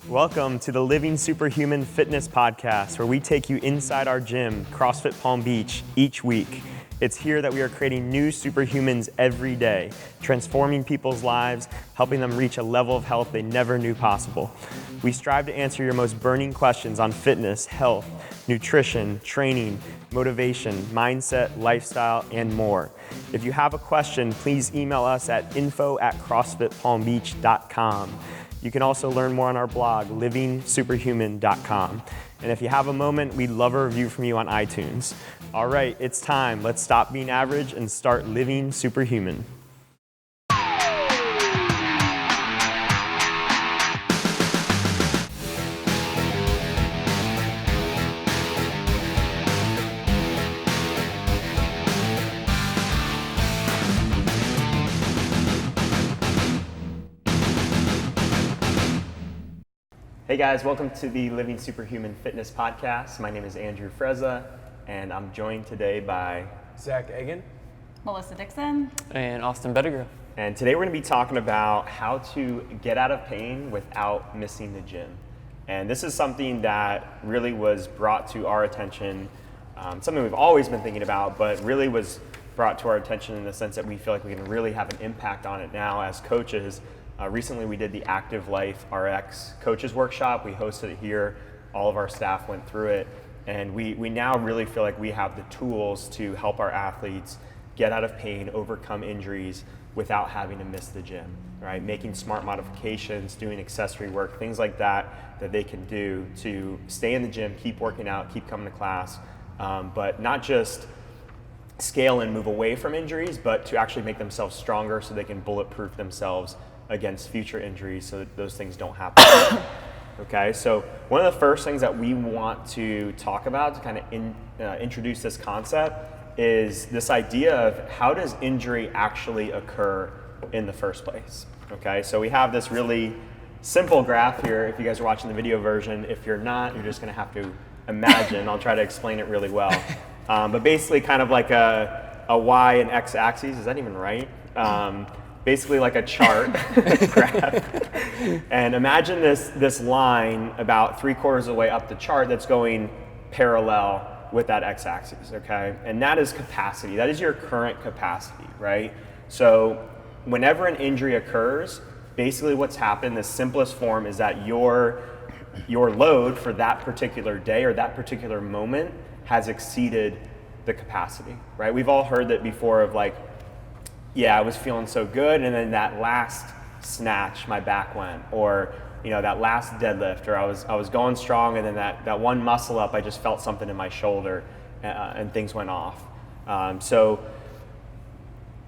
Welcome to the Living Superhuman Fitness Podcast, where we take you inside our gym, CrossFit Palm Beach, each week. It's here that we are creating new superhumans every day, transforming people's lives, helping them reach a level of health they never knew possible. We strive to answer your most burning questions on fitness, health, nutrition, training, motivation, mindset, lifestyle, and more. If you have a question, please email us at info@crossfitpalmbeach.com. You can also learn more on our blog, livingsuperhuman.com. And if you have a moment, we'd love a review from you on iTunes. All right, it's time. Let's stop being average and start living superhuman. Hey guys, welcome to the Living Superhuman Fitness Podcast. My name is Andrew Frezza, and I'm joined today by Zach Eggen, Melissa Dixon, and Austin Bettigrew. And today we're going to be talking about how to get out of pain without missing the gym. And this is something that really was brought to our attention, something we've always been thinking about, but really was brought to our attention in the sense that we feel like we can really have an impact on it now as coaches. Recently we did the Active Life RX Coaches Workshop. We hosted it here. All of our staff went through it. And we now really feel like we have the tools to help our athletes get out of pain, overcome injuries without having to miss the gym, right? Making smart modifications, doing accessory work, things like that they can do to stay in the gym, keep working out, keep coming to class, but not just scale and move away from injuries, but to actually make themselves stronger so they can bulletproof themselves against future injuries so that those things don't happen. Okay, so one of the first things that we want to talk about to kind of introduce this concept is this idea of how does injury actually occur in the first place. Okay, so we have this really simple graph here. If you guys are watching the video version, if you're not, you're just gonna have to imagine. I'll try to explain it really well. But basically kind of like a Y and X axis, is that even right? Basically like a chart graph. And imagine this line about 3/4 of the way up the chart that's going parallel with that x-axis, okay? And that is capacity. That is your current capacity, right? So whenever an injury occurs, basically what's happened, the simplest form is that your load for that particular day or that particular moment has exceeded the capacity, right? We've all heard that before of like, yeah, I was feeling so good, and then that last snatch, my back went, or that last deadlift, or I was going strong, and then that one muscle up, I just felt something in my shoulder, and things went off. So,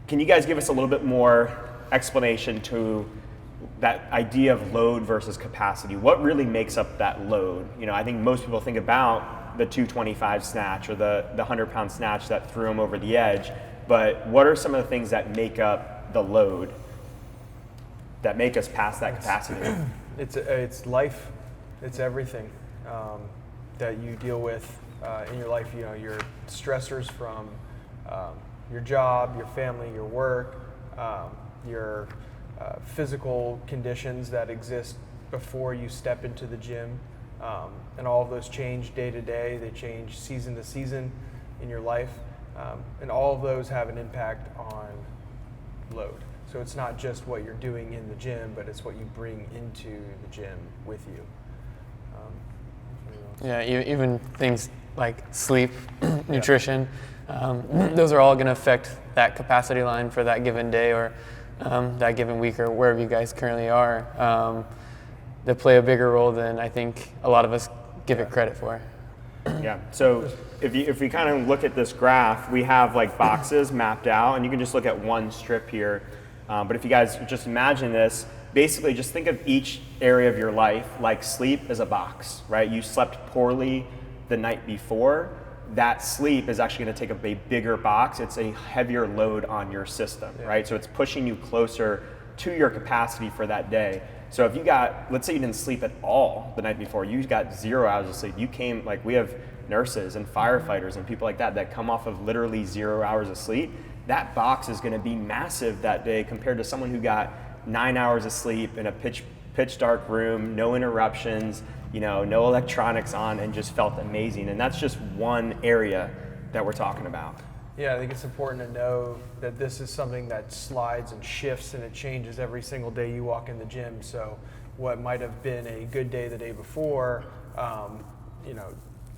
can you guys give us a little bit more explanation to that idea of load versus capacity? What really makes up that load? I think most people think about the 225 snatch or the 100-pound snatch that threw them over the edge. But what are some of the things that make up the load that make us past that capacity? It's life, it's everything that you deal with in your life. Your stressors from your job, your family, your work, your physical conditions that exist before you step into the gym, and all of those change day to day. They change season to season in your life. And all of those have an impact on load. So it's not just what you're doing in the gym, but it's what you bring into the gym with you. Yeah, even things like sleep, nutrition, those are all going to affect that capacity line for that given day or that given week or wherever you guys currently are. They play a bigger role than I think a lot of us give it credit for. Yeah, so if we kind of look at this graph, we have like boxes mapped out, and you can just look at one strip here. But if you guys just imagine this, basically just think of each area of your life like sleep as a box, right? You slept poorly the night before. That sleep is actually going to take up a bigger box. It's a heavier load on your system, right? So it's pushing you closer to your capacity for that day. So if you let's say you didn't sleep at all the night before, you got 0 hours of sleep. You came, like we have nurses and firefighters and people like that come off of literally 0 hours of sleep. That box is going to be massive that day compared to someone who got 9 hours of sleep in a pitch pitch dark room, no interruptions, no electronics on, and just felt amazing. And that's just one area that we're talking about. Yeah, I think it's important to know that this is something that slides and shifts and it changes every single day you walk in the gym. So what might have been a good day the day before,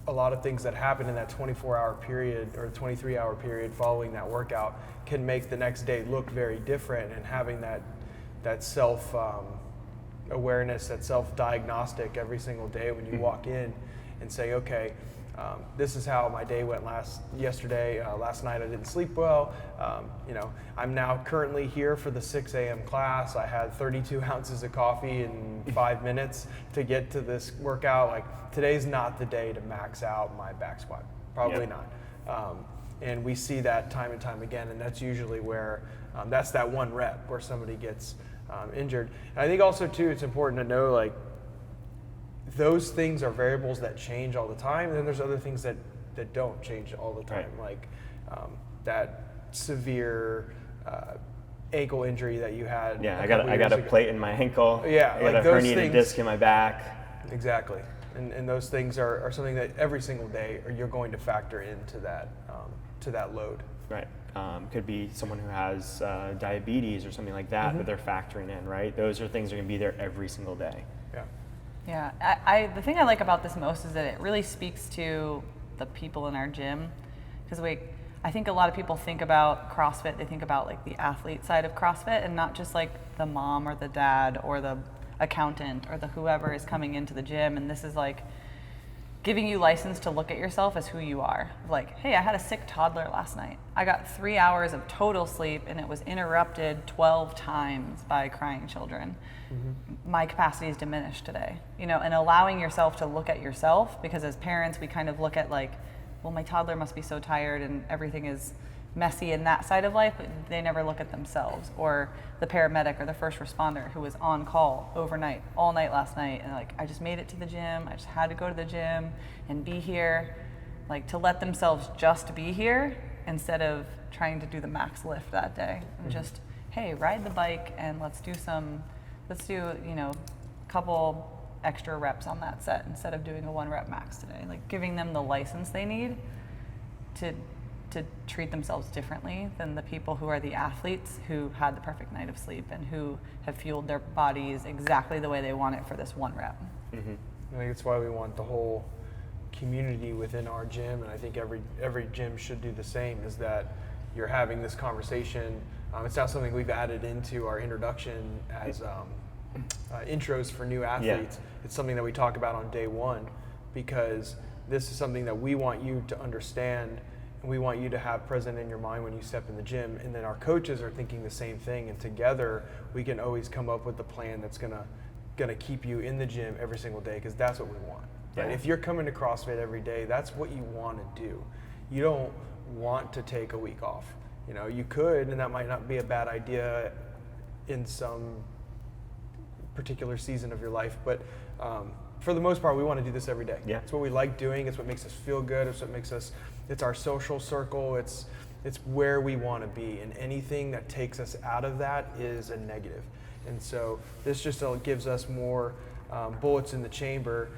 a lot of things that happen in that 24-hour period or 23-hour period following that workout can make the next day look very different. And having that self awareness, that self-diagnostic every single day when you walk in and say, okay, this is how my day went yesterday. Last night I didn't sleep well. I'm now currently here for the 6 a.m. class. I had 32 ounces of coffee in 5 minutes to get to this workout. Like, today's not the day to max out my back squat. Probably not. And we see that time and time again, and that's usually where that's that one rep where somebody gets injured. And I think also too, it's important to know, like, those things are variables that change all the time, and then there's other things that don't change all the time, like that severe ankle injury that you had. Yeah, I got a plate in my ankle. Yeah, I got like a herniated disc in my back. Exactly, and those things are something that every single day you're going to factor into that to that load. Right. Could be someone who has diabetes or something like that that they're factoring in. Right. Those are things that are going to be there every single day. Yeah. Yeah, the thing I like about this most is that it really speaks to the people in our gym, because I think a lot of people think about CrossFit, they think about like the athlete side of CrossFit and not just like the mom or the dad or the accountant or the whoever is coming into the gym. And this is like giving you license to look at yourself as who you are. Like, hey, I had a sick toddler last night. I got 3 hours of total sleep and it was interrupted 12 times by crying children. My capacity is diminished today, and allowing yourself to look at yourself, because as parents, we kind of look at like, well, my toddler must be so tired and everything is messy in that side of life, but they never look at themselves, or the paramedic or the first responder who was on call overnight, all night last night, and like, I just made it to the gym, I just had to go to the gym and be here, like, to let themselves just be here instead of trying to do the max lift that day. And just, hey, ride the bike and let's do a couple extra reps on that set instead of doing a 1 rep max today. Like, giving them the license they need to treat themselves differently than the people who are the athletes who had the perfect night of sleep and who have fueled their bodies exactly the way they want it for this 1 rep. I think that's why we want the whole community within our gym, and I think every gym should do the same, is that you're having this conversation. It's not something we've added into our introduction as intros for new athletes. It's something that we talk about on day one, because this is something that we want you to understand and we want you to have present in your mind when you step in the gym. And then our coaches are thinking the same thing, and together we can always come up with the plan that's gonna keep you in the gym every single day, because that's what we want. Right? If you're coming to CrossFit every day, that's what you want to do. You don't want to take a week off. You could, and that might not be a bad idea in some particular season of your life, but for the most part, we want to do this every day. It's what we like doing. It's what makes us feel good. It's what makes us, it's our social circle. It's where we want to be, and anything that takes us out of that is a negative. And so this just gives us more bullets in the chamber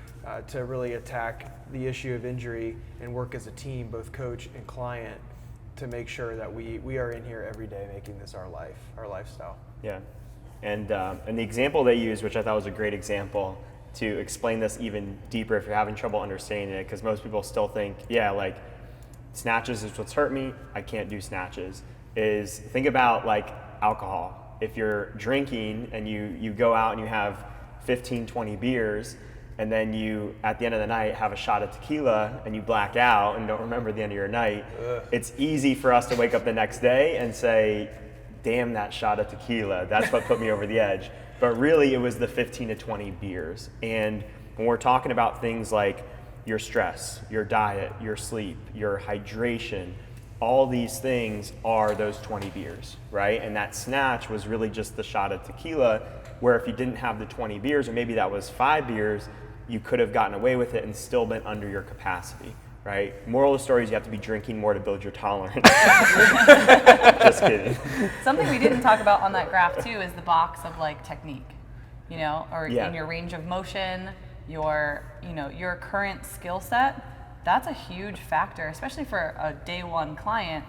to really attack the issue of injury and work as a team, both coach and client, to make sure that we are in here every day making this our life, our lifestyle. Yeah, and the example they used, which I thought was a great example to explain this even deeper if you're having trouble understanding it, because most people still think, like snatches is what's hurt me, I can't do snatches, is think about like alcohol. If you're drinking and you go out and you have 15, 20 beers, and then you, at the end of the night, have a shot of tequila and you black out and don't remember the end of your night, it's easy for us to wake up the next day and say, damn, that shot of tequila, that's what put me over the edge. But really, it was the 15 to 20 beers. And when we're talking about things like your stress, your diet, your sleep, your hydration, all these things are those 20 beers, right? And that snatch was really just the shot of tequila, where if you didn't have the 20 beers, or maybe that was 5 beers, you could have gotten away with it and still been under your capacity, right? Moral of the story is you have to be drinking more to build your tolerance. Just kidding. Something we didn't talk about on that graph too is the box of like technique. you know, or in your range of motion, your current skill set. That's a huge factor, especially for a day one client.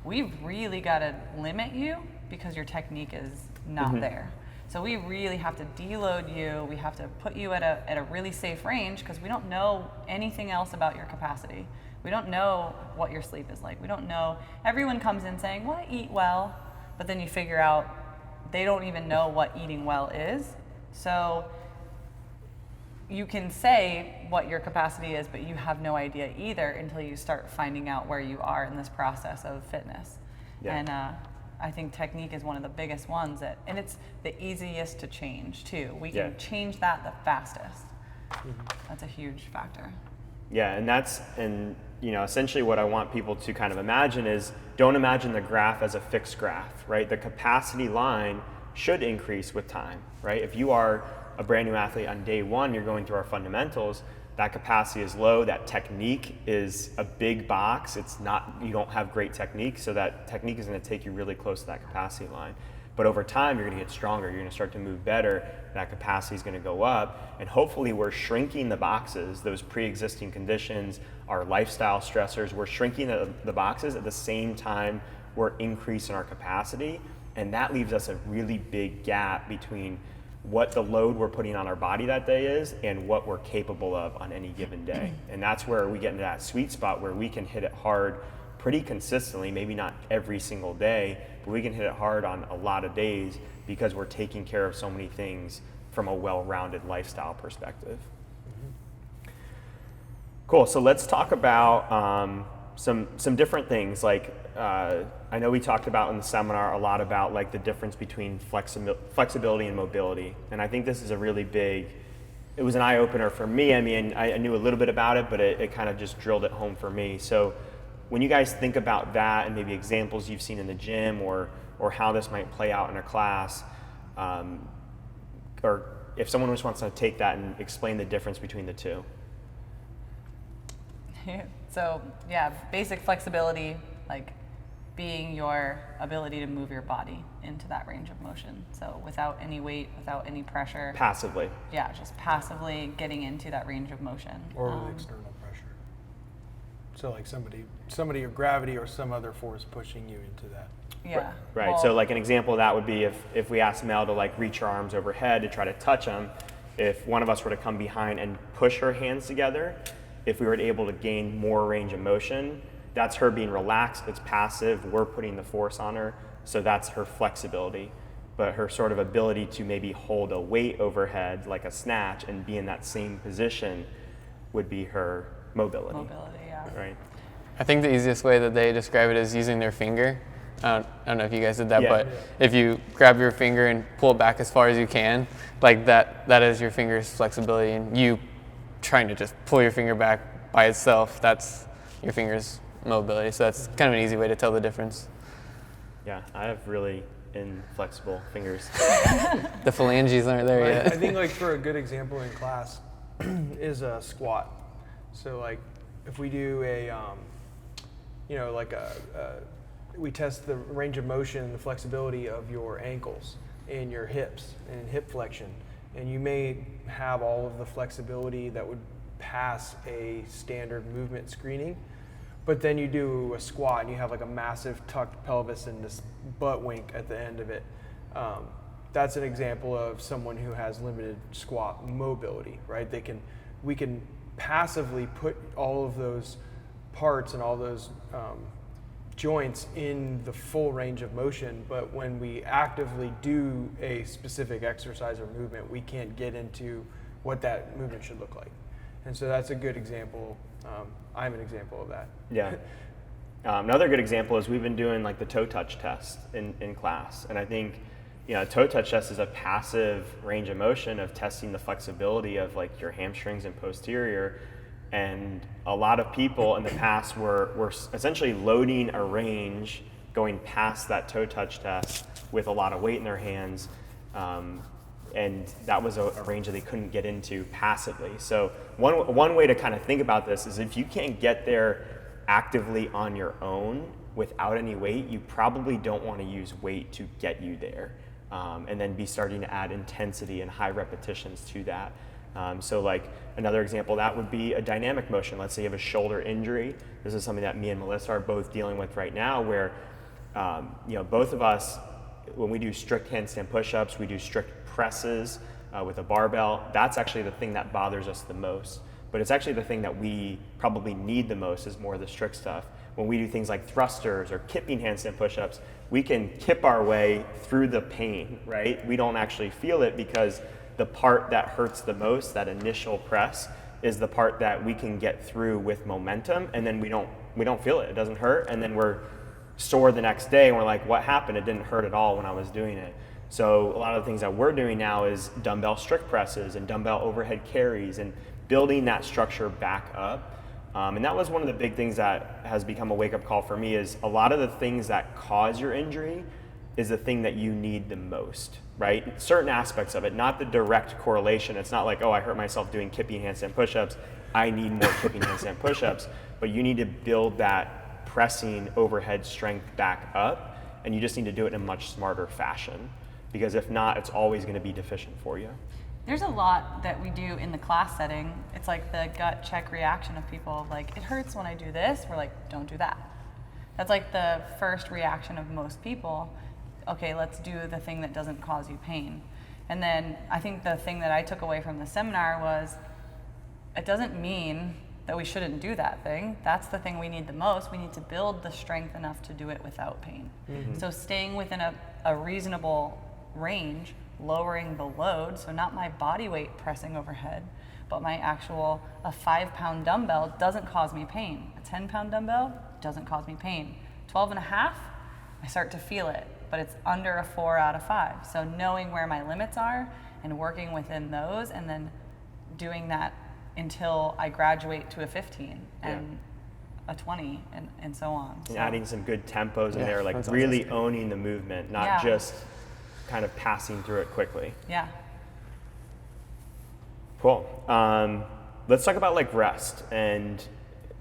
We've really got to limit you because your technique is not there. So we really have to deload you. We have to put you at a really safe range because we don't know anything else about your capacity. We don't know what your sleep is like. We don't know. Everyone comes in saying, well, I eat well, but then you figure out they don't even know what eating well is. So you can say what your capacity is, but you have no idea either until you start finding out where you are in this process of fitness. Yeah. And I think technique is one of the biggest ones and it's the easiest to change too. We can change that the fastest. That's a huge factor. Yeah, and essentially what I want people to kind of imagine is, don't imagine the graph as a fixed graph, right? The capacity line should increase with time, right? If you are a brand new athlete on day one, you're going through our fundamentals, that capacity is low, that technique is a big box. It's not, you don't have great technique, so that technique is going to take you really close to that capacity line. But over time, you're going to get stronger, you're going to start to move better, that capacity is going to go up, and hopefully we're shrinking the boxes, those pre-existing conditions, our lifestyle stressors, we're shrinking the boxes at the same time we're increasing our capacity, and that leaves us a really big gap between what the load we're putting on our body that day is and what we're capable of on any given day. And that's where we get into that sweet spot where we can hit it hard pretty consistently, maybe not every single day, but we can hit it hard on a lot of days because we're taking care of so many things from a well-rounded lifestyle perspective. Cool, so let's talk about some different things. Like I know we talked about in the seminar a lot about like the difference between flexibility and mobility, and I think this is a really big, it was an eye-opener for me. I mean, I knew a little bit about it, but it kind of just drilled it home for me. So when you guys think about that and maybe examples you've seen in the gym or how this might play out in a class, or if someone just wants to take that and explain the difference between the two. So yeah, basic flexibility, like being your ability to move your body into that range of motion. So without any weight, without any pressure. Passively. Yeah, just passively getting into that range of motion. Or with external pressure. So like somebody or gravity or some other force pushing you into that. Yeah. Right. Well, so like an example of that would be if we asked Mel to like reach her arms overhead to try to touch them, if one of us were to come behind and push her hands together, if we were able to gain more range of motion, that's her being relaxed, it's passive, we're putting the force on her, so that's her flexibility. But her sort of ability to maybe hold a weight overhead, like a snatch, and be in that same position would be her mobility. Mobility, yeah. Right. I think the easiest way that they describe it is using their finger. I don't know if you guys did that, but if you grab your finger and pull it back as far as you can, like that is your finger's flexibility, and you trying to just pull your finger back by itself, that's your finger's mobility. So that's kind of an easy way to tell the difference. Yeah, I have really inflexible fingers. The phalanges aren't there yet. I think like for a good example in class is a squat. So like if we do we test the range of motion and the flexibility of your ankles and your hips and hip flexion. And you may have all of the flexibility that would pass a standard movement screening, but then you do a squat and you have like a massive tucked pelvis and this butt wink at the end of it. That's an example of someone who has limited squat mobility, right? We can passively put all of those parts and all those joints in the full range of motion, but when we actively do a specific exercise or movement, we can't get into what that movement should look like. And so that's a good example. I'm an example of that. Yeah. Another good example is we've been doing like the toe touch test in class. And I think, toe touch test is a passive range of motion of testing the flexibility of like your hamstrings and posterior. And a lot of people in the past were essentially loading a range, going past that toe touch test with a lot of weight in their hands. And that was a range that they couldn't get into passively. So one way to kind of think about this is if you can't get there actively on your own without any weight, you probably don't want to use weight to get you there. and then be starting to add intensity and high repetitions to that. So like another example, that would be a dynamic motion. Let's say you have a shoulder injury. This is something that me and Melissa are both dealing with right now, where both of us, when we do strict handstand push-ups, we do strict presses with a barbell. That's actually the thing that bothers us the most. But it's actually the thing that we probably need the most is more of the strict stuff. When we do things like thrusters or kipping handstand push-ups, we can kip our way through the pain, right? We don't actually feel it because the part that hurts the most, that initial press, is the part that we can get through with momentum, and then we don't feel it. It doesn't hurt, and then we're sore the next day, and we're like, what happened? It didn't hurt at all when I was doing it. So a lot of the things that we're doing now is dumbbell strict presses and dumbbell overhead carries and building that structure back up. And that was one of the big things that has become a wake-up call for me is a lot of the things that cause your injury is the thing that you need the most, right? Certain aspects of it, not the direct correlation. It's not like, oh, I hurt myself doing kipping handstand push-ups, I need more kipping handstand push-ups, but you need to build that pressing overhead strength back up, and you just need to do it in a much smarter fashion, because if not, it's always gonna be deficient for you. There's a lot that we do in the class setting. It's like the gut check reaction of people, like, it hurts when I do this. We're like, don't do that. That's like the first reaction of most people. Okay, let's do the thing that doesn't cause you pain. And then I think the thing that I took away from the seminar was, it doesn't mean that we shouldn't do that thing. That's the thing we need the most. We need to build the strength enough to do it without pain. Mm-hmm. So staying within a reasonable range, lowering the load, so not my body weight pressing overhead, but my actual, a 5-pound dumbbell doesn't cause me pain. A 10-pound dumbbell doesn't cause me pain. 12 and a half, I start to feel it, but it's under a 4 out of 5. So knowing where my limits are and working within those, and then doing that until I graduate to a 15 and a 20 and so on. And adding some good tempos in there, like really owning the movement, not just kind of passing through it quickly. Yeah. Cool. Let's talk about like rest, and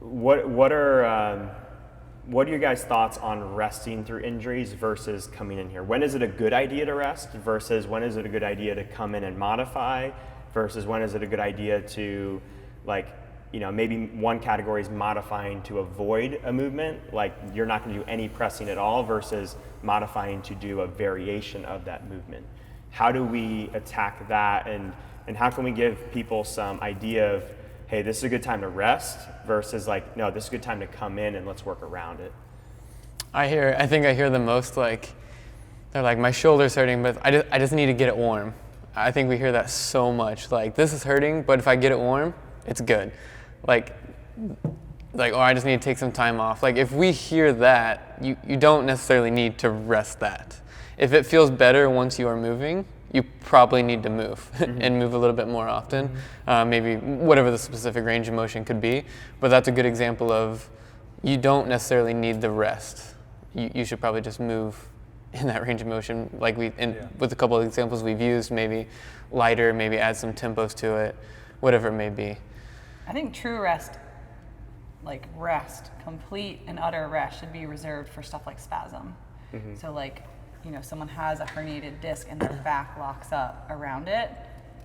what are your guys' thoughts on resting through injuries versus coming in here? When is it a good idea to rest versus when is it a good idea to come in and modify versus when is it a good idea to, like, maybe one category is modifying to avoid a movement, like you're not going to do any pressing at all, versus modifying to do a variation of that movement. How do we attack that, and how can we give people some idea of, hey, this is a good time to rest versus like, no, this is a good time to come in and let's work around it? I think I hear the most, like, they're like, my shoulder's hurting, but I just need to get it warm. I think we hear that so much. Like, this is hurting, but if I get it warm, it's good. Like, oh, I just need to take some time off. Like, if we hear that, you don't necessarily need to rest that. If it feels better once you are moving, you probably need to move and move a little bit more often. Maybe whatever the specific range of motion could be. But that's a good example of you don't necessarily need the rest. You should probably just move in that range of motion, like with a couple of examples we've used, maybe lighter, maybe add some tempos to it, whatever it may be. I think true rest, like rest, complete and utter rest, should be reserved for stuff like spasm. Mm-hmm. So like, someone has a herniated disc and their back locks up around it,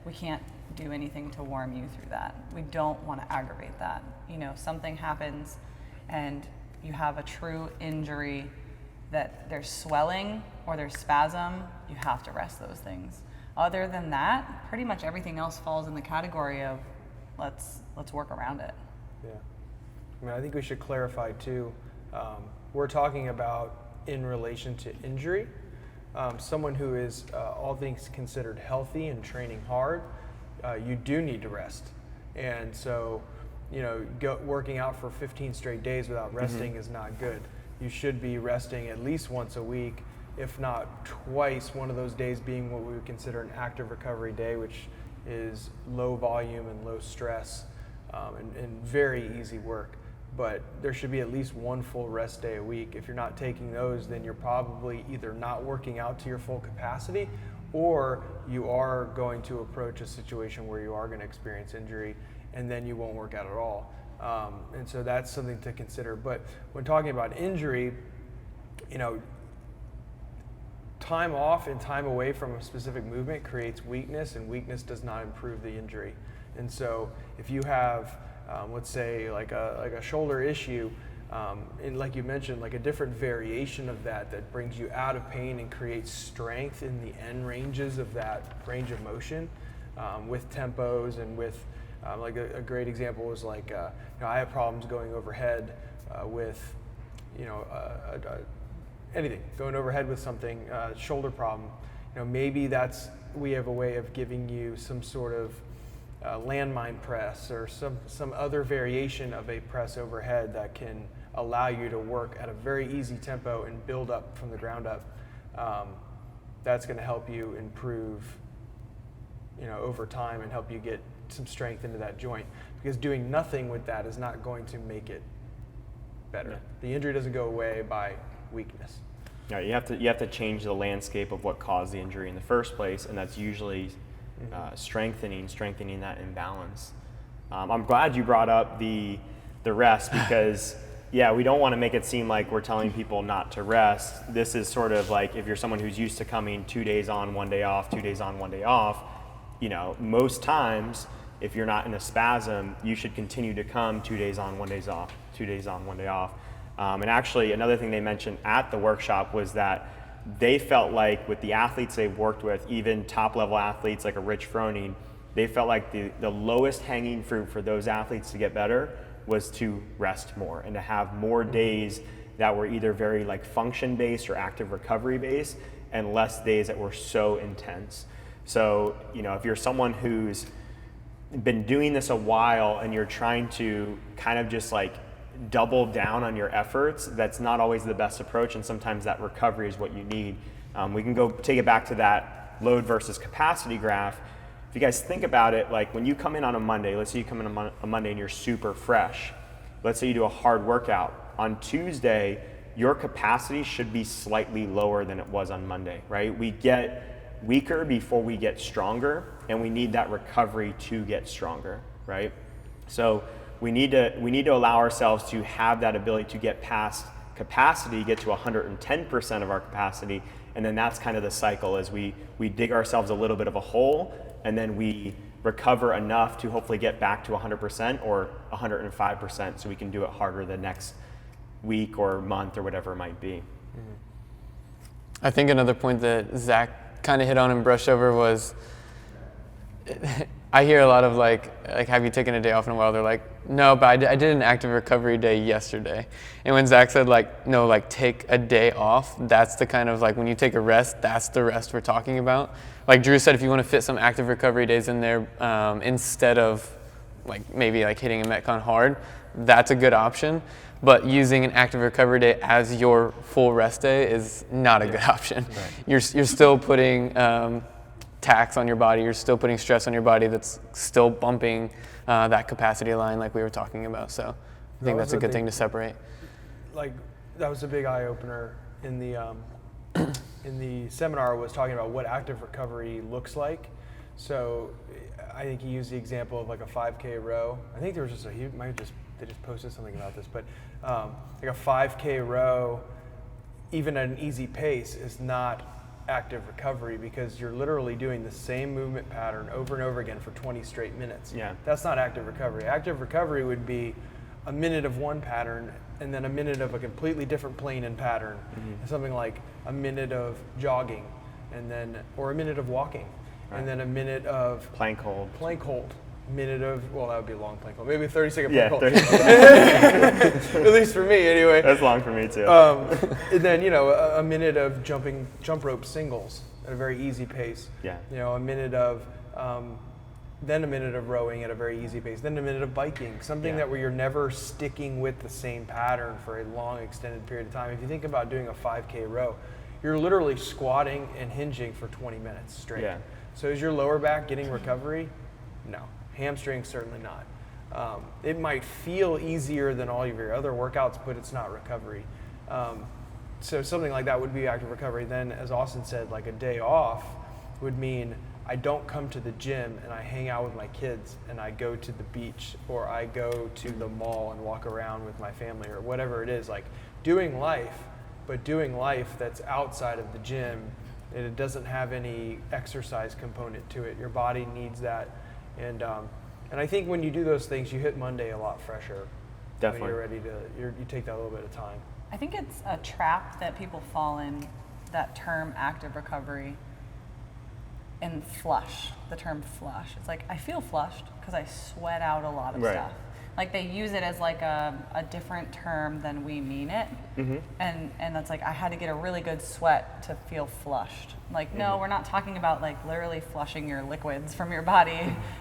we can't do anything to warm you through that. We don't want to aggravate that. Something happens and you have a true injury, that there's swelling or there's spasm, you have to rest those things. Other than that, pretty much everything else falls in the category of let's work around it. Yeah. I think we should clarify too, we're talking about in relation to injury. Someone who is all things considered healthy and training hard, you do need to rest. And so, working out for 15 straight days without resting is not good. You should be resting at least once a week, if not twice, one of those days being what we would consider an active recovery day, which is low volume and low stress and very easy work. But there should be at least one full rest day a week. If you're not taking those, then you're probably either not working out to your full capacity, or you are going to approach a situation where you are going to experience injury, and then you won't work out at all. And so that's something to consider. But when talking about injury, time off and time away from a specific movement creates weakness, and weakness does not improve the injury. And so if you have, let's say, like a shoulder issue, and like you mentioned, like a different variation of that brings you out of pain and creates strength in the end ranges of that range of motion, with tempos and with, like a great example was like, I have problems going overhead with, anything, going overhead with something, shoulder problem. Maybe we have a way of giving you some sort of landmine press or some other variation of a press overhead that can allow you to work at a very easy tempo and build up from the ground up. That's going to help you improve, over time and help you get some strength into that joint, because doing nothing with that is not going to make it better. Yeah. The injury doesn't go away by weakness. Yeah, you have to change the landscape of what caused the injury in the first place, and that's usually strengthening that imbalance. I'm glad you brought up the rest, because yeah, we don't want to make it seem like we're telling people not to rest. This is sort of like if you're someone who's used to coming 2 days on, 1 day off, 2 days on, 1 day off, most times if you're not in a spasm, you should continue to come 2 days on, 1 day off, 2 days on, 1 day off. And actually another thing they mentioned at the workshop was that they felt like with the athletes they've worked with, even top level athletes like a Rich Froning, they felt like the lowest hanging fruit for those athletes to get better was to rest more and to have more days that were either very like function based or active recovery based, and less days that were so intense. So, if you're someone who's been doing this a while and you're trying to kind of just like double down on your efforts, that's not always the best approach, and sometimes that recovery is what you need. We can go take it back to that load versus capacity graph. If you guys think about it, like when you come in on a Monday, let's say you come in on a Monday and you're super fresh. Let's say you do a hard workout. On Tuesday, your capacity should be slightly lower than it was on Monday, right? We get weaker before we get stronger, and we need that recovery to get stronger, right? So we need to allow ourselves to have that ability to get past capacity, get to 110% of our capacity, and then that's kind of the cycle as we dig ourselves a little bit of a hole, and then we recover enough to hopefully get back to 100% or 105% so we can do it harder the next week or month or whatever it might be. I think another point that Zach kind of hit on and brushed over was, I hear a lot of like, have you taken a day off in a while? They're like, no, but I did an active recovery day yesterday. And when Zach said no, take a day off, that's the kind of when you take a rest, that's the rest we're talking about. Like Drew said, if you want to fit some active recovery days in there, instead of maybe hitting a Metcon hard, that's a good option. But using an active recovery day as your full rest day is not a good option. Right. You're still putting tax on your body, you're still putting stress on your body that's still bumping that capacity line like we were talking about. So I think that's a good thing to separate. That was a big eye opener in the seminar, was talking about what active recovery looks like. So I think he used the example of a 5K row. I think there was they just posted something about this, but a 5K row, even at an easy pace, is not active recovery, because you're literally doing the same movement pattern over and over again for 20 straight minutes. Yeah. That's not active recovery. Active recovery would be a minute of one pattern and then a minute of a completely different plane and pattern. Mm-hmm. Something like a minute of jogging, or a minute of walking, right. And then a minute of plank hold. Minute of, that would be a long plank hold. Maybe a 30-second plank hold. At least for me, anyway. That's long for me too. And then a minute of jump rope singles at a very easy pace. Yeah. A minute of, then a minute of rowing at a very easy pace. Then a minute of biking. Something that where you're never sticking with the same pattern for a long extended period of time. If you think about doing a 5K row, you're literally squatting and hinging for 20 minutes straight. Yeah. So is your lower back getting recovery? No. Hamstrings, certainly not. It might feel easier than all of your other workouts, but it's not recovery. So something like that would be active recovery. Then, as Austin said, a day off would mean I don't come to the gym and I hang out with my kids and I go to the beach, or I go to the mall and walk around with my family, or whatever it is. Doing life, but doing life that's outside of the gym and it doesn't have any exercise component to it. Your body needs that, and I think when you do those things, you hit Monday a lot fresher. Definitely. When you're ready to, you take that little bit of time. I think it's a trap that people fall in, that term active recovery, and flush, the term flush. It's like, I feel flushed because I sweat out a lot of stuff. Like they use it as like a different term than we mean it. And that's like, I had to get a really good sweat to feel flushed. Like, no, we're not talking about like literally flushing your liquids from your body.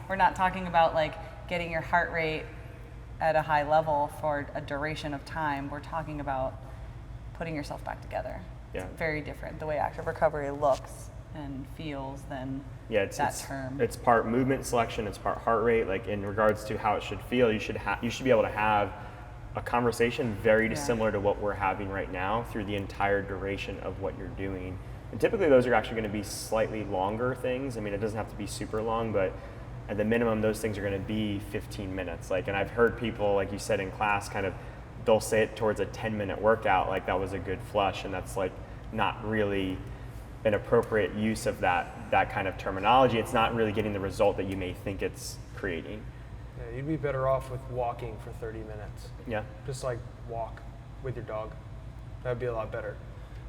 We're not talking about like getting your heart rate at a high level for a duration of time. We're talking about putting yourself back together. Yeah. It's very different, the way active recovery looks and feels than that term. It's part movement selection, it's part heart rate. Like in regards to how it should feel, you should be able to have a conversation very similar to what we're having right now through the entire duration of what you're doing. And typically those are actually going to be slightly longer things. I mean, it doesn't have to be super long, but at the minimum, those things are going to be 15 minutes. Like, and I've heard people, like you said in class, kind of, they'll say it towards a 10-minute workout, like that was a good flush, and that's like not really an appropriate use of that kind of terminology. It's not really getting the result that you may think it's creating. Yeah, you'd be better off with walking for 30 minutes. Yeah. Just like walk with your dog. That'd be a lot better.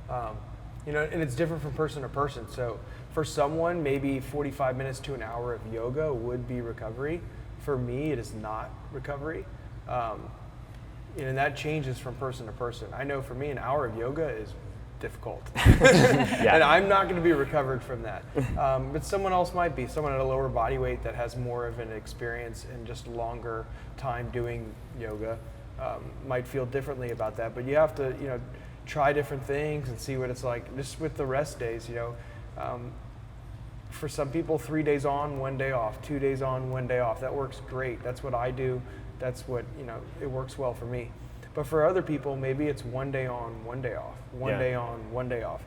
And it's different from person to person. So for someone, maybe 45 minutes to an hour of yoga would be recovery. For me, it is not recovery. And that changes from person to person. I know for me, an hour of yoga is difficult. And I'm not going to be recovered from that. But someone else might be. Someone at a lower body weight that has more of an experience and just longer time doing yoga might feel differently about that. But you have to, try different things and see what it's like. Just with the rest days, for some people, 3 days on, 1 day off, 2 days on, 1 day off. That works great. That's what I do. That's what, it works well for me. But for other people, maybe it's 1 day on, 1 day off, one day on, 1 day off.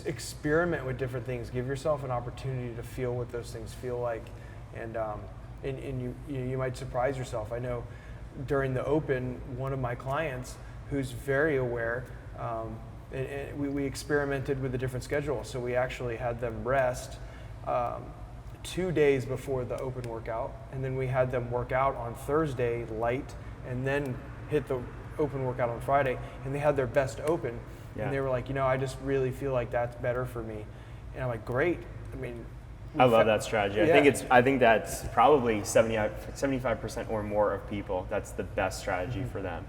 Experiment with different things. Give yourself an opportunity to feel what those things feel like, and you might surprise yourself. I know during the open, one of my clients who's very aware, we experimented with a different schedule. So we actually had them rest 2 days before the open workout, and then we had them work out on Thursday light, and then hit the open workout on Friday, and they had their best open. And they were like, I just really feel like that's better for me. And I'm like, great. I mean, I love that strategy. I think that's probably 75% or more of people. That's the best strategy for them.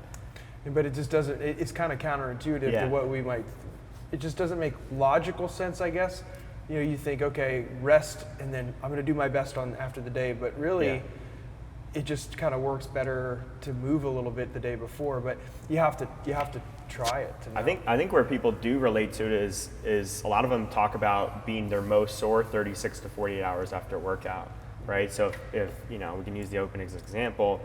But it just doesn't, it's kind of counterintuitive to what we might, it just doesn't make logical sense, I guess. You think, okay, rest, and then I'm going to do my best on after the day, but really it just kind of works better to move a little bit the day before, but you have to try it. To know. I think where people do relate to it is a lot of them talk about being their most sore 36 to 48 hours after a workout, right? So if we can use the open as an example,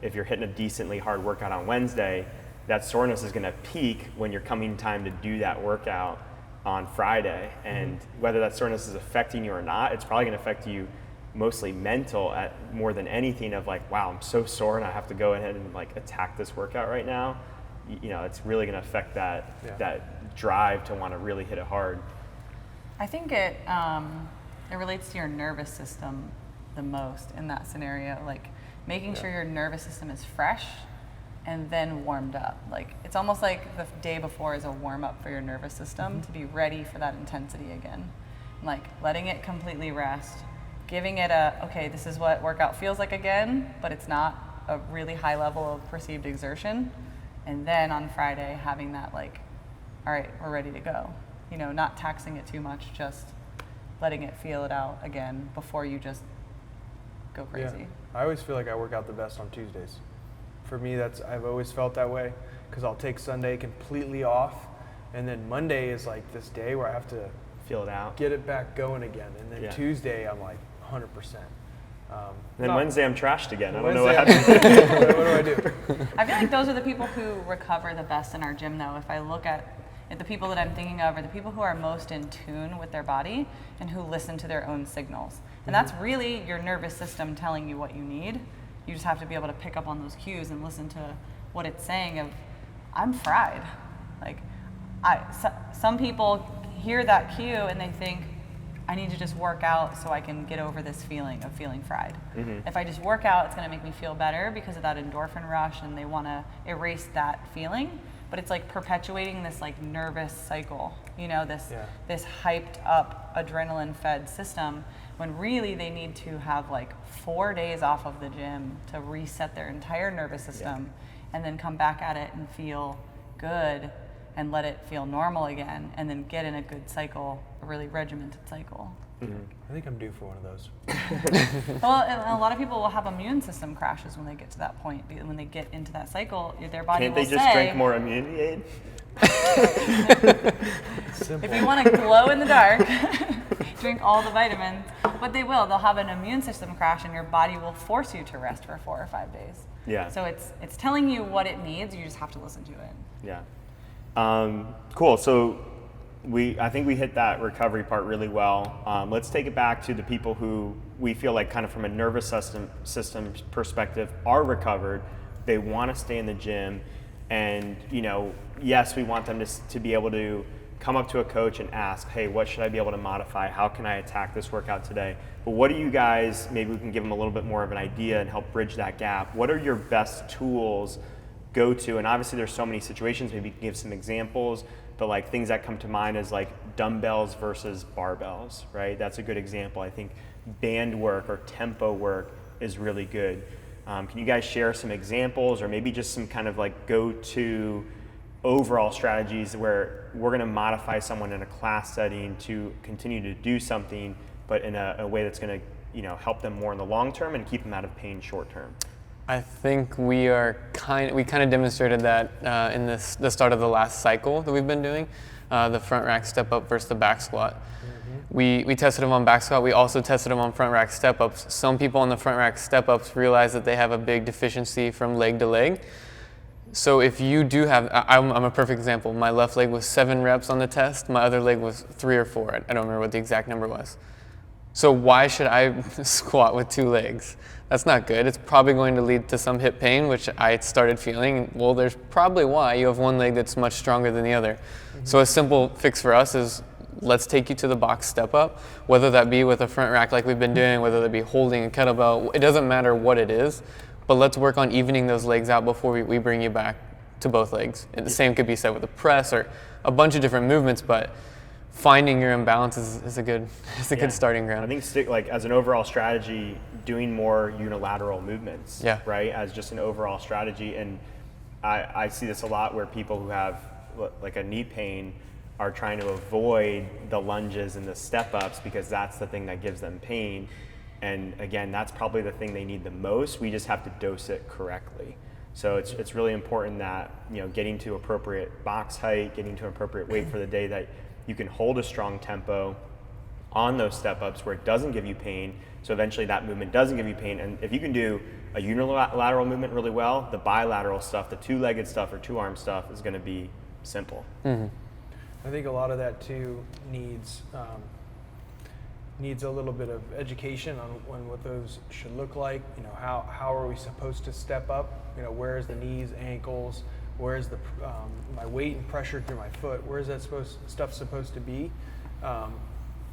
if you're hitting a decently hard workout on Wednesday, that soreness is going to peak when you're coming time to do that workout on Friday. And whether that soreness is affecting you or not, it's probably going to affect you mostly mental at more than anything of like, wow, I'm so sore and I have to go ahead and like attack this workout right now. It's really going to affect that drive to want to really hit it hard. I think it relates to your nervous system the most in that scenario, like making sure your nervous system is fresh and then warmed up. Like it's almost like the day before is a warm up for your nervous system to be ready for that intensity again. Like letting it completely rest, giving it okay, this is what workout feels like again, but it's not a really high level of perceived exertion. And then on Friday having that like, all right, we're ready to go. Not taxing it too much, just letting it feel it out again before you just go crazy. Yeah. I always feel like I work out the best on Tuesdays. For me, I've always felt that way, because I'll take Sunday completely off, and then Monday is like this day where I have to feel it out, get it back going again, and then Tuesday I'm like 100%. Then Wednesday I'm trashed again. I don't know what what happened. what do I do? I feel like those are the people who recover the best in our gym, though. If I look at the people that I'm thinking of are the people who are most in tune with their body and who listen to their own signals. And that's really your nervous system telling you what you need. You just have to be able to pick up on those cues and listen to what it's saying of, I'm fried. Like, some people hear that cue and they think, I need to just work out so I can get over this feeling of feeling fried. If I just work out, it's going to make me feel better because of that endorphin rush, and they want to erase that feeling. But it's like perpetuating this like nervous cycle, you know, this hyped up adrenaline fed system, when really they need to have like 4 days off of the gym to reset their entire nervous system and then come back at it and feel good and let it feel normal again, and then get in a good cycle, a really regimented cycle. I think I'm due for one of those. Well, and a lot of people will have immune system crashes when they get to that point. When they get into that cycle, their body Can't will they just drink more immunity aid? If you want to glow in the dark, drink all the vitamins. But they will. They'll have an immune system crash, and your body will force you to rest for 4 or 5 days. Yeah. So it's telling you what it needs. You just have to listen to it. Yeah. Cool. So I think we hit that recovery part really well. Let's take it back to the people who we feel like kind of from a nervous system perspective are recovered. They want to stay in the gym, and yes, we want them to be able to come up to a coach and ask, hey, what should I be able to modify? How can I attack this workout today? But what do you guys, maybe we can give them a little bit more of an idea and help bridge that gap. What are your best tools go to? And obviously there's so many situations, maybe you can give some examples, but like things that come to mind is like dumbbells versus barbells, right? That's a good example. I think band work or tempo work is really good. Can you guys share some examples, or maybe just some kind of like go-to overall strategies where we're going to modify someone in a class setting to continue to do something, but in a way that's going to help them more in the long term and keep them out of pain short term? I think we kind of demonstrated that in the start of the last cycle that we've been doing, the front rack step up versus the back squat. We tested them on back squat. We also tested them on front rack step ups. Some people on the front rack step ups realize that they have a big deficiency from leg to leg. So if you do have, I'm a perfect example. My left leg was 7 reps on the test. My other leg was 3 or 4. I don't remember what the exact number was. So why should I squat with 2 legs? That's not good. It's probably going to lead to some hip pain, which I started feeling. Well, there's probably why. You have one leg that's much stronger than the other. So a simple fix for us is, let's take you to the box step up, whether that be with a front rack like we've been doing, whether that be holding a kettlebell. It doesn't matter what it is, but let's work on evening those legs out before we bring you back to both legs. And the same could be said with a press or a bunch of different movements, but finding your imbalance is a good good starting ground. I think as an overall strategy, doing more unilateral movements, right, as just an overall strategy. And I see this a lot where people who have like a knee pain are trying to avoid the lunges and the step ups because that's the thing that gives them pain. And again, that's probably the thing they need the most. We just have to dose it correctly. So it's really important that getting to appropriate box height, getting to appropriate weight for the day, that you can hold a strong tempo on those step ups where it doesn't give you pain. So eventually that movement doesn't give you pain. And if you can do a unilateral movement really well, the bilateral stuff, the 2-legged stuff or 2-arm stuff is going to be simple. I think a lot of that too needs a little bit of education on what those should look like. How are we supposed to step up? Where's the knees, ankles? Where's the my weight and pressure through my foot? Where's that stuff supposed to be?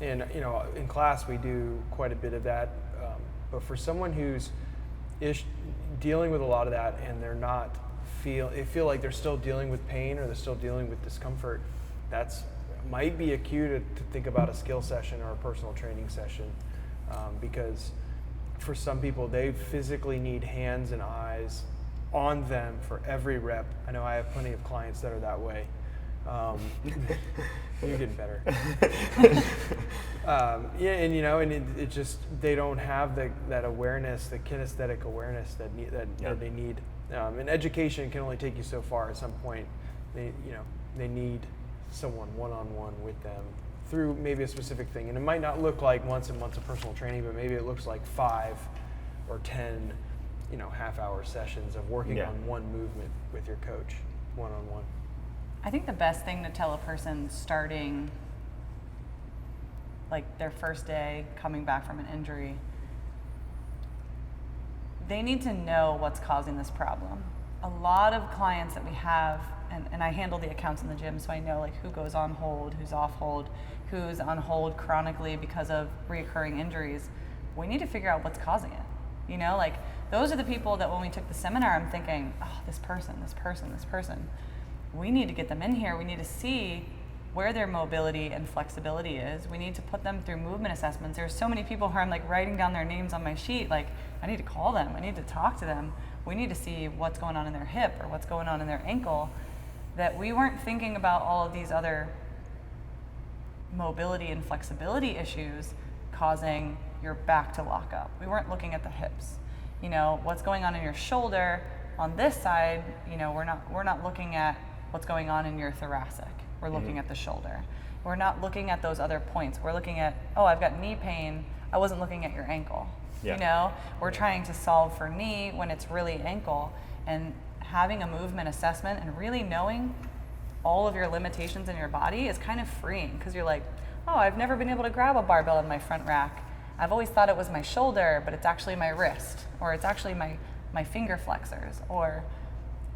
And in class we do quite a bit of that. But for someone who's dealing with a lot of that and they feel like they're still dealing with pain or they're still dealing with discomfort, that's might be a cue to think about a skill session or a personal training session, because for some people they physically need hands and eyes on them for every rep. I know I have plenty of clients that are that way. You're getting better. And it just, they don't have that awareness, the kinesthetic awareness that they need. And education can only take you so far. At some point, they need someone one-on-one with them through maybe a specific thing. And it might not look like once a month of personal training, but maybe it looks like 5 or 10 half-hour sessions of working on one movement with your coach, one-on-one. I think the best thing to tell a person starting like their first day coming back from an injury, they need to know what's causing this problem. a lot of clients that we have, and I handle the accounts in the gym, so I know like who goes on hold, who's off hold, who's on hold chronically because of reoccurring injuries. We need to figure out what's causing it. You know, like those are the people that when we took the seminar, I'm thinking, oh, this person. We need to get them in here. We need to see where their mobility and flexibility is. We need to put them through movement assessments. There's so many people who I'm like writing down their names on my sheet. Like, I need to call them. I need to talk to them. We need to see what's going on in their hip or what's going on in their ankle, that we weren't thinking about all of these other mobility and flexibility issues causing your back to lock up. We weren't looking at the hips. You know, what's going on in your shoulder on this side, you know, we're not looking at what's going on in your thoracic. We're looking at the shoulder. We're not looking at those other points. We're looking at, oh, I've got knee pain. I wasn't looking at your ankle. Yeah. You know, we're trying to solve for knee when it's really ankle, and having a movement assessment and really knowing all of your limitations in your body is kind of freeing, because you're like, oh, I've never been able to grab a barbell in my front rack. I've always thought it was my shoulder, but it's actually my wrist, or it's actually my finger flexors. Or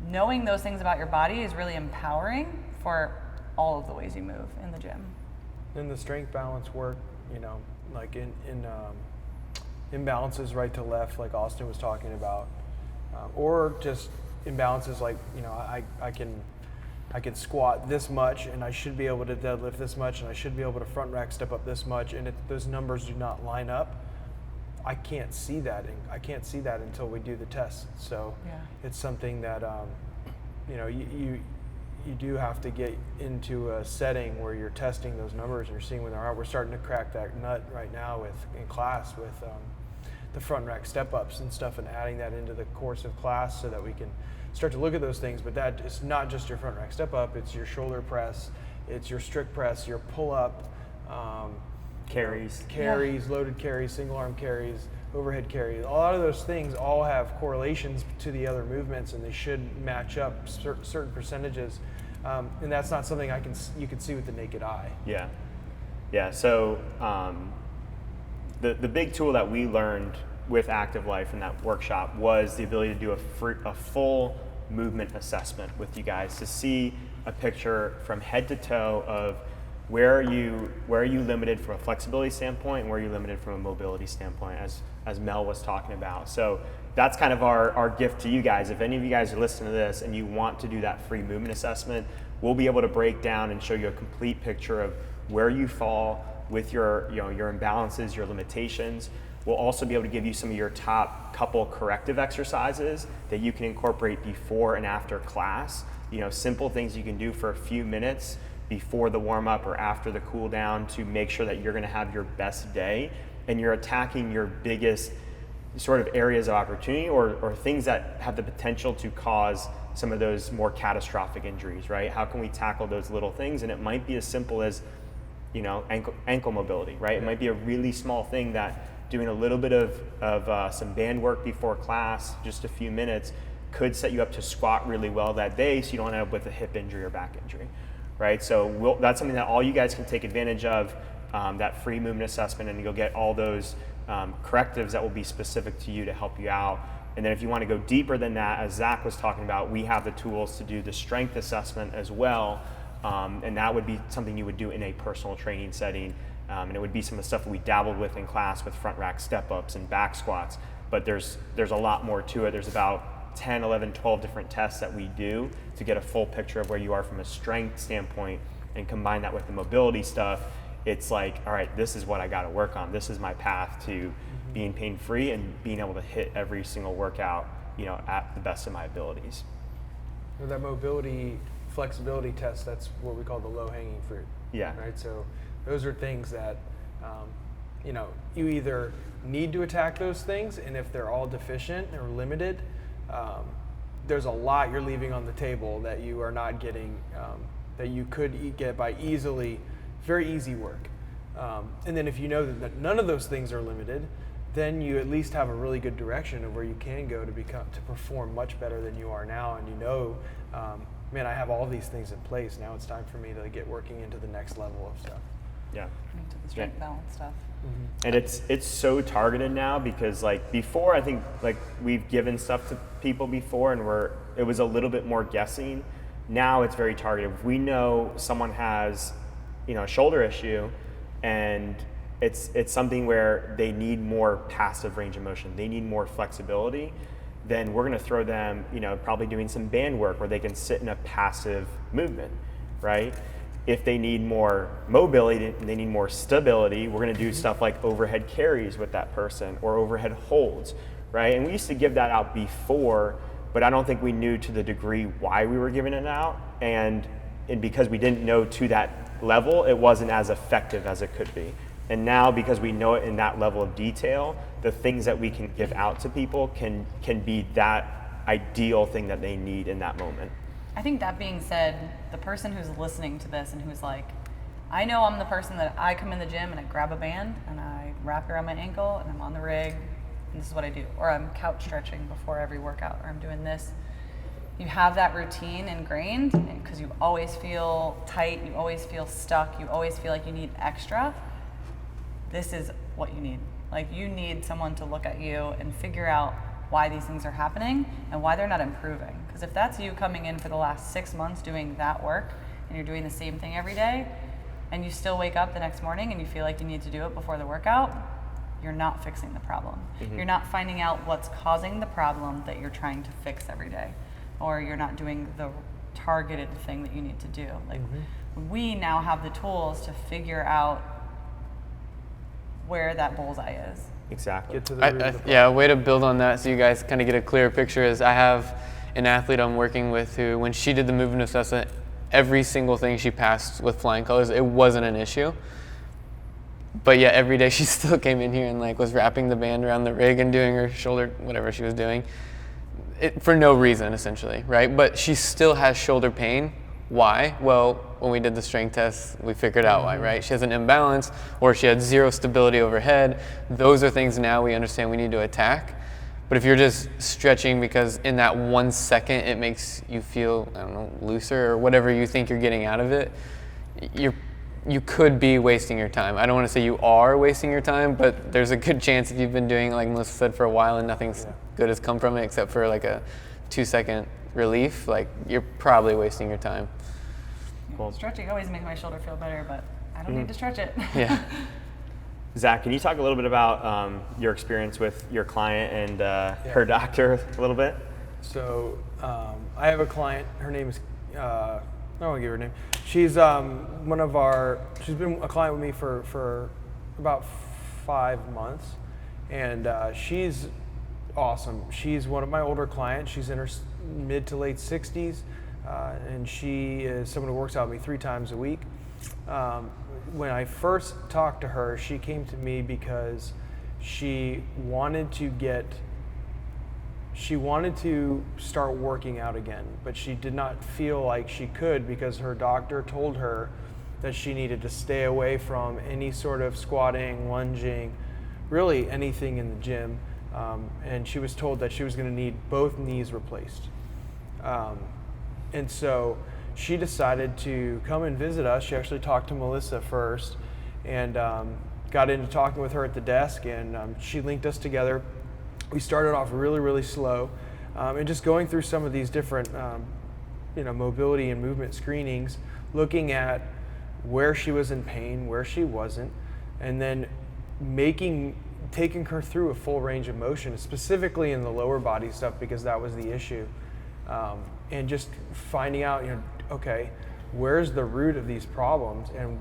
knowing those things about your body is really empowering for all of the ways you move in the gym. And the strength balance work, you know, like in imbalances right to left, like Austin was talking about, or just imbalances like, you know, I can squat this much and I should be able to deadlift this much and I should be able to front rack step up this much, and if those numbers do not line up, I can't see that. I can't see that until we do the test. So it's something that you know, you do have to get into a setting where you're testing those numbers and you're seeing where they are. We're starting to crack that nut right now in class with the front rack step ups and stuff, and adding that into the course of class so that we can start to look at those things. But that is not just your front rack step up, it's your shoulder press, it's your strict press, your pull up, carries, loaded carries, single arm carries, overhead carries. A lot of those things all have correlations to the other movements, and they should match up certain percentages. And that's not something you can see with the naked eye. Yeah. So the big tool that we learned with Active Life in that workshop was the ability to do a full movement assessment with you guys, to see a picture from head to toe of where are you limited from a flexibility standpoint and where are you limited from a mobility standpoint, as Mel was talking about. So that's kind of our gift to you guys. If any of you guys are listening to this and you want to do that free movement assessment, we'll be able to break down and show you a complete picture of where you fall with your imbalances, your limitations. We'll also be able to give you some of your top couple corrective exercises that you can incorporate before and after class. You know, simple things you can do for a few minutes before the warm-up or after the cool down to make sure that you're going to have your best day and you're attacking your biggest sort of areas of opportunity or things that have the potential to cause some of those more catastrophic injuries, right? How can we tackle those little things? And it might be as simple as, you know, ankle mobility, right? It might be a really small thing that doing a little bit of some band work before class, just a few minutes, could set you up to squat really well that day so you don't end up with a hip injury or back injury, right? So that's something that all you guys can take advantage of, that free movement assessment, and you'll get all those correctives that will be specific to you to help you out. And then if you want to go deeper than that, as Zach was talking about, we have the tools to do the strength assessment as well. And that would be something you would do in a personal training setting. And it would be some of the stuff that we dabbled with in class with front rack step ups and back squats. But there's a lot more to it. There's about 10, 11, 12 different tests that we do to get a full picture of where you are from a strength standpoint, and combine that with the mobility stuff. It's like, all right, this is what I got to work on. This is my path to being pain-free and being able to hit every single workout, you know, at the best of my abilities. With that mobility, flexibility test, that's what we call the low-hanging fruit. Yeah. Right. So those are things that, you know, you either need to attack those things, and if they're all deficient or limited, there's a lot you're leaving on the table that you are not getting, that you could get by very easy work. And then if you know that none of those things are limited, then you at least have a really good direction of where you can go to perform much better than you are now. And you know, man, I have all these things in place. Now it's time for me to get working into the next level of stuff. Yeah. Into the strength balance stuff. And it's so targeted now, because like before, I think like we've given stuff to people before and it was a little bit more guessing. Now it's very targeted. If we know someone has, a shoulder issue and it's something where they need more passive range of motion, they need more flexibility, then we're going to throw them, probably doing some band work where they can sit in a passive movement, right? If they need more mobility, they need more stability, we're going to do stuff like overhead carries with that person or overhead holds, right? And we used to give that out before, but I don't think we knew to the degree why we were giving it out. And because we didn't know to that level, it wasn't as effective as it could be. And now, because we know it in that level of detail, the things that we can give out to people can be that ideal thing that they need in that moment. I think that being said, the person who's listening to this and who's like, I know I'm the person that I come in the gym and I grab a band and I wrap it around my ankle and I'm on the rig and this is what I do. Or I'm couch stretching before every workout, or I'm doing this. You have that routine ingrained because you always feel tight, you always feel stuck, you always feel like you need extra. This is what you need. Like, you need someone to look at you and figure out why these things are happening and why they're not improving. Because if that's you coming in for the last 6 months doing that work and you're doing the same thing every day and you still wake up the next morning and you feel like you need to do it before the workout, you're not fixing the problem. You're not finding out what's causing the problem that you're trying to fix every day, or you're not doing the targeted thing that you need to do. Like, we now have the tools to figure out where that bullseye is. Exactly. Get to the root of the problem. Yeah, a way to build on that so you guys kind of get a clearer picture is I have an athlete I'm working with who, when she did the movement assessment, every single thing she passed with flying colors, it wasn't an issue. But yet every day she still came in here and like was wrapping the band around the rig and doing her shoulder, whatever she was doing, for no reason essentially, right? But she still has shoulder pain. Why? Well, when we did the strength test, we figured out why, right? She has an imbalance, or she had zero stability overhead. Those are things now we understand we need to attack. But if you're just stretching because in that 1 second it makes you feel, I don't know, looser or whatever you think you're getting out of it, you could be wasting your time. I don't want to say you are wasting your time, but there's a good chance if you've been doing it, like Melissa said, for a while and nothing's good has come from it except for like a 2-second relief, like you're probably wasting your time. Cool. Stretching always makes my shoulder feel better, but I don't need to stretch it. Yeah. Zach, can you talk a little bit about your experience with your client and her doctor a little bit? So I have a client. Her name is, I won't give her name. She's she's been a client with me for about 5 months, and she's awesome. She's one of my older clients. She's in her mid to late 60s, and she is someone who works out with me 3 times a week. When I first talked to her, she came to me because she wanted to start working out again, but she did not feel like she could because her doctor told her that she needed to stay away from any sort of squatting, lunging, really anything in the gym. And she was told that she was going to need both knees replaced. And so she decided to come and visit us. She actually talked to Melissa first and got into talking with her at the desk, and she linked us together. We started off really, really slow and just going through some of these different mobility and movement screenings, looking at where she was in pain, where she wasn't, and then taking her through a full range of motion, specifically in the lower body stuff because that was the issue. And just finding out, okay, where's the root of these problems and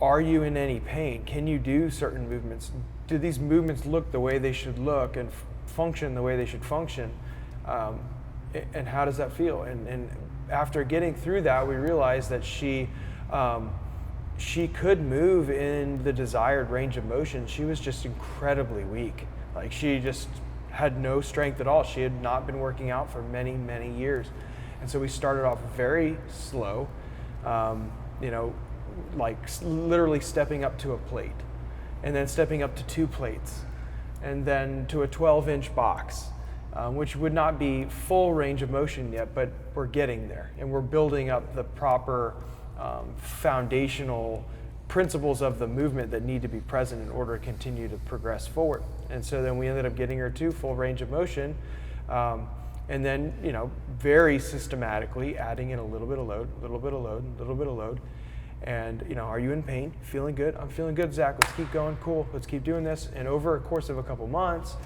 are you in any pain? Can you do certain movements? Do these movements look the way they should look and function the way they should function? And how does that feel? And after getting through that, we realized that she could move in the desired range of motion. She was just incredibly weak. Like, she just had no strength at all. She had not been working out for many, many years. And so we started off very slow, like literally stepping up to a plate and then stepping up to 2 plates and then to a 12-inch box, which would not be full range of motion yet, but we're getting there and we're building up the proper foundational principles of the movement that need to be present in order to continue to progress forward. And so then we ended up getting her to full range of motion. And then, very systematically adding in a little bit of load, a little bit of load, a little bit of load. And, are you in pain? Feeling good? I'm feeling good, Zach. Let's keep going. Cool. Let's keep doing this. And over a course of a couple months,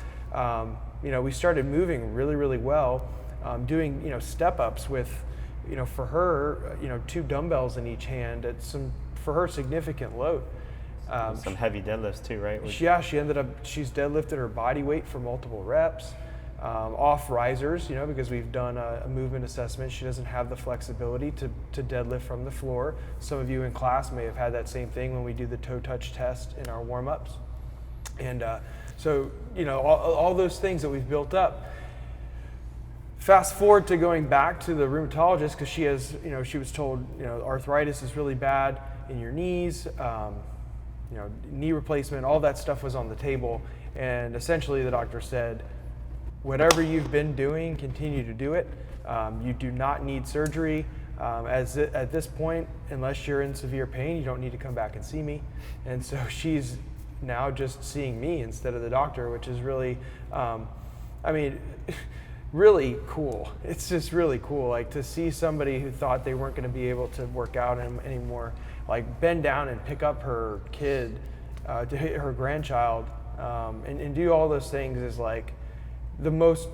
we started moving really, really well, doing, step ups with, for her, 2 dumbbells in each hand at for her, significant load. Some heavy deadlifts too, right? She's deadlifted her body weight for multiple reps. Off risers, because we've done a movement assessment. She doesn't have the flexibility to deadlift from the floor. Some of you in class may have had that same thing when we do the toe touch test in our warm-ups. And so, all those things that we've built up. Fast forward to going back to the rheumatologist, because she has, she was told, arthritis is really bad in your knees, knee replacement, all that stuff was on the table. And essentially the doctor said, whatever you've been doing, continue to do it. You do not need surgery. At this point, unless you're in severe pain, you don't need to come back and see me. And so she's now just seeing me instead of the doctor, which is really, really cool. It's just really cool, like to see somebody who thought they weren't going to be able to work out anymore, like bend down and pick up her kid, to hit her grandchild, and do all those things is like, the most,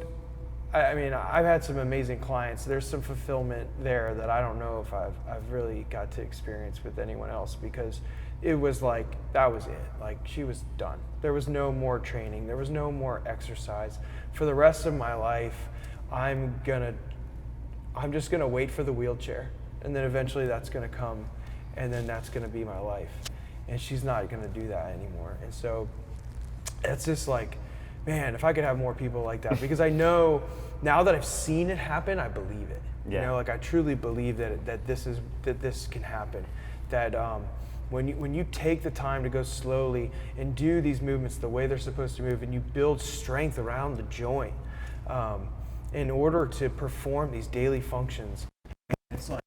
I've had some amazing clients. There's some fulfillment there that I don't know if I've really got to experience with anyone else, because it was like, that was it. Like, she was done. There was no more training. There was no more exercise. For the rest of my life, I'm just gonna wait for the wheelchair, and then eventually that's gonna come, and then that's gonna be my life. And she's not gonna do that anymore. And so it's just like, man, if I could have more people like that, because I know now that I've seen it happen, I believe it. Yeah. I truly believe that this can happen. That when you take the time to go slowly and do these movements the way they're supposed to move, and you build strength around the joint, in order to perform these daily functions, it's like,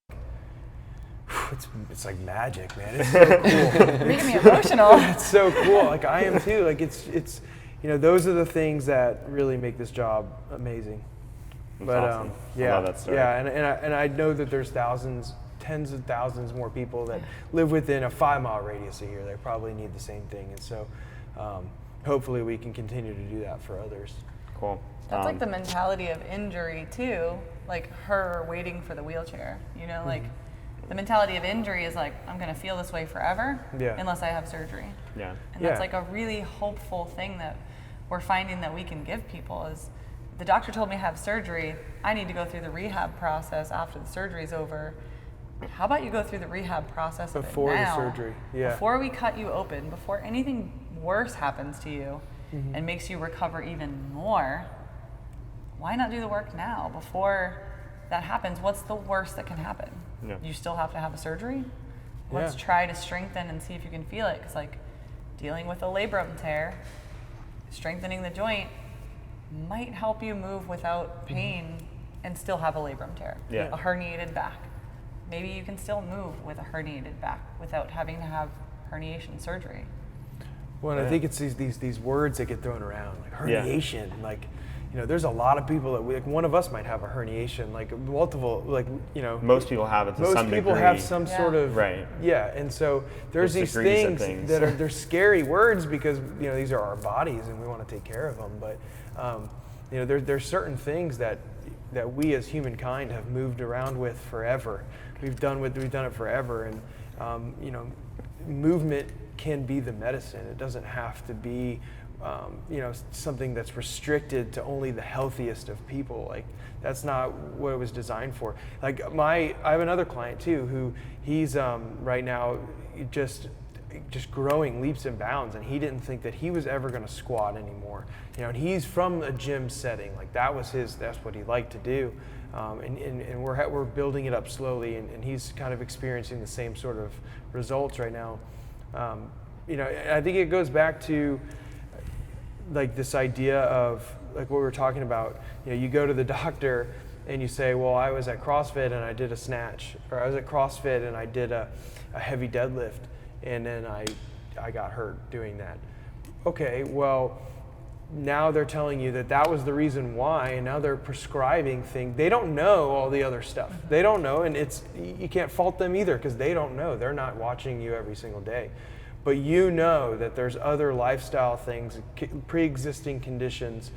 it's like magic, man. It's so cool. Making me emotional. It's so cool. Like, I am too. Like, it's. Those are the things that really make this job amazing. That's awesome. I love that story. Yeah, and I know that there's tens of thousands more people that live within a 5-mile radius a year. They probably need the same thing, and so hopefully we can continue to do that for others. Cool. That's like the mentality of injury too, like her waiting for the wheelchair. Like the mentality of injury is like, I'm gonna feel this way forever unless I have surgery. Yeah. And that's like a really hopeful thing that we're finding that we can give people is, the doctor told me I have surgery, I need to go through the rehab process after the surgery's over. How about you go through the rehab process before of it now, the surgery? Yeah. Before we cut you open, before anything worse happens to you and makes you recover even more, why not do the work now before that happens? What's the worst that can happen? Yeah. You still have to have a surgery? Let's try to strengthen and see if you can feel it. Because like dealing with a labrum tear, strengthening the joint might help you move without pain and still have a labrum tear. Yeah. A herniated back. Maybe you can still move with a herniated back without having to have herniation surgery. Well, and I think it's these words that get thrown around, like herniation, like, there's a lot of people that like one of us might have a herniation, like multiple, like, most people have it to some degree. Most people have some sort of, and so there's these things that are, they're scary words because, these are our bodies and we want to take care of them, but, there's certain things that we as humankind have moved around with forever. We've done it forever, and, movement can be the medicine. It doesn't have to be something that's restricted to only the healthiest of people. Like, that's not what it was designed for. Like, I have another client too who he's right now just growing leaps and bounds, and he didn't think that he was ever going to squat anymore. And he's from a gym setting, like that's what he liked to do, and we're building it up slowly, and he's kind of experiencing the same sort of results right now. I think it goes back to like this idea of like what we were talking about. You go to the doctor and you say, well, I was at CrossFit and I did a snatch, or I was at CrossFit and I did a heavy deadlift. and then I got hurt doing that. Okay, well, now they're telling you that was the reason why, and now they're prescribing things. They don't know all the other stuff. They don't know, and you can't fault them either because they don't know. They're not watching you every single day. But you know that there's other lifestyle things, pre-existing conditions,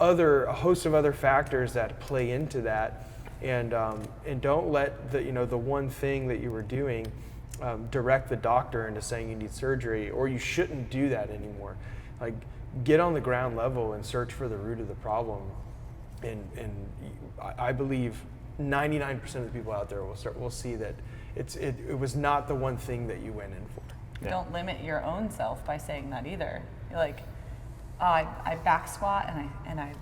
a host of other factors that play into that, and don't let the one thing that you were doing direct the doctor into saying you need surgery, or you shouldn't do that anymore. Like, get on the ground level and search for the root of the problem, and I believe 99% of the people out there will see that it was not the one thing that you went in for. Yeah. Don't limit your own self by saying that either. You're like, oh, I back squat and I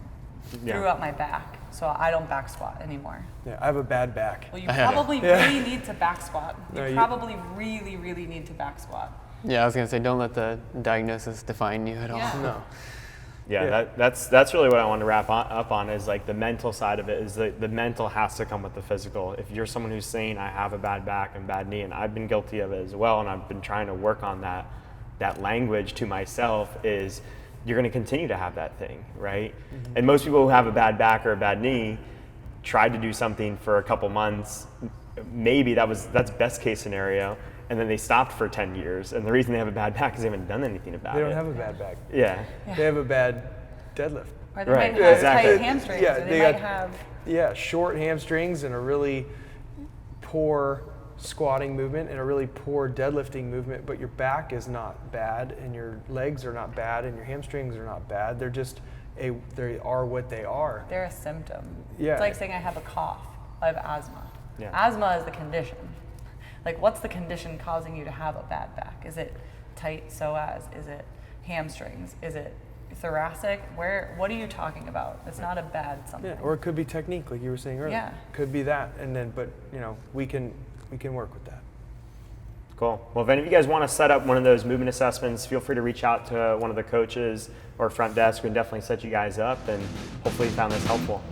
threw out my back, so I don't back squat anymore. Yeah, I have a bad back. Well, you probably really need to back squat. You probably really, really need to back squat. Yeah, I was gonna say, don't let the diagnosis define you at all. Yeah. No. Yeah, that's really what I want to wrap up on is like the mental side of it is the mental has to come with the physical. If you're someone who's saying I have a bad back and bad knee, and I've been guilty of it as well, and I've been trying to work on that language to myself, is you're going to continue to have that thing, right? Mm-hmm. And most people who have a bad back or a bad knee tried to do something for a couple months, maybe that's best case scenario, and then they stopped for 10 years. And the reason they have a bad back is they haven't done anything about it. They don't have a bad back. Yeah. They have a bad deadlift. Or they Right. might have Exactly. tight hamstrings, or they might have... short hamstrings and a really poor squatting movement and a really poor deadlifting movement, but your back is not bad, and your legs are not bad, and your hamstrings are not bad. They're just they are what they are. They're a symptom. Yeah. It's like saying I have a cough. I have asthma. Yeah. Asthma is the condition. Like, what's the condition causing you to have a bad back? Is it tight psoas? Is it hamstrings? Is it thoracic? What are you talking about? It's not a bad something. Yeah, or it could be technique, like you were saying earlier. Yeah. Could be that, and then but we can work with that. Cool. Well, if any of you guys want to set up one of those movement assessments, feel free to reach out to one of the coaches or front desk. We can definitely set you guys up, and hopefully you found this helpful.